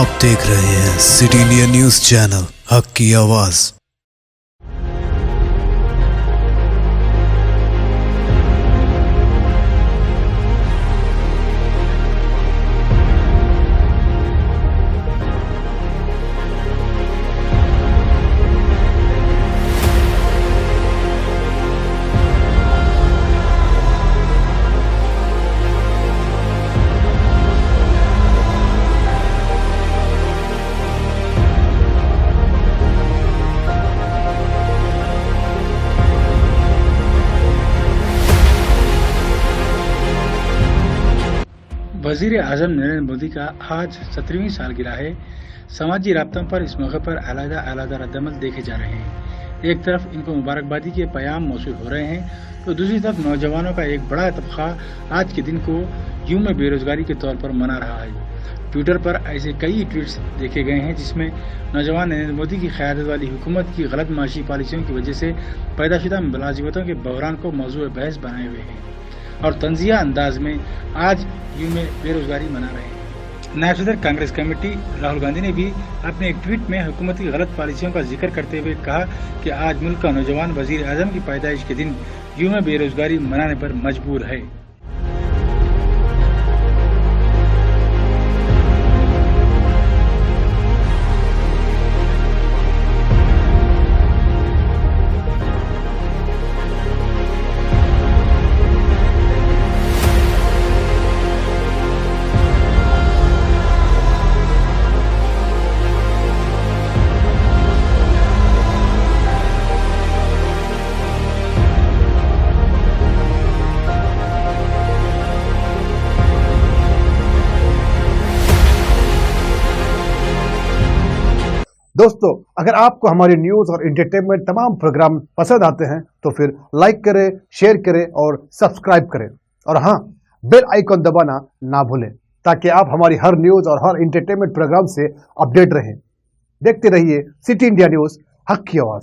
आप देख रहे हैं सिटी इंडिया न्यूज चैनल, हक की आवाज। वजीर आजम नरेंद्र मोदी का आज 17वीं सालगिरह है। समाजी राब्तों पर इस मौके पर अलग रद्दमल देखे जा रहे हैं। एक तरफ इनको मुबारकबादी के पैगाम मौसूल हो रहे हैं तो दूसरी तरफ नौजवानों का एक बड़ा तबका आज के दिन को यूं में बेरोजगारी के तौर पर मना रहा है। ट्विटर पर ऐसे कई ट्वीट्स देखे गए हैं जिसमें नौजवान नरेंद्र मोदी की क़यादत वाली हुकूमत की गलत माशी पॉलिसियों की वजह से पैदाशुदा मुलाजिमतों के बहरान को मौजूद बहस बनाए हुए हैं और तंजिया अंदाज में आज यूं में बेरोजगारी मना रहे हैं। नायब सदर कांग्रेस कमेटी राहुल गांधी ने भी अपने एक ट्वीट में हुकूमत की गलत पॉलिसियों का जिक्र करते हुए कहा कि आज मुल्क का नौजवान वजीर आजम की पैदाइश के दिन यूं में बेरोजगारी मनाने पर मजबूर है। दोस्तों, अगर आपको हमारी न्यूज और एंटरटेनमेंट तमाम प्रोग्राम पसंद आते हैं तो फिर लाइक करें, शेयर करें और सब्सक्राइब करें और हाँ, बेल आइकॉन दबाना ना भूलें ताकि आप हमारी हर न्यूज और हर एंटरटेनमेंट प्रोग्राम से अपडेट रहें। देखते रहिए सिटी इंडिया न्यूज, हक की आवाज।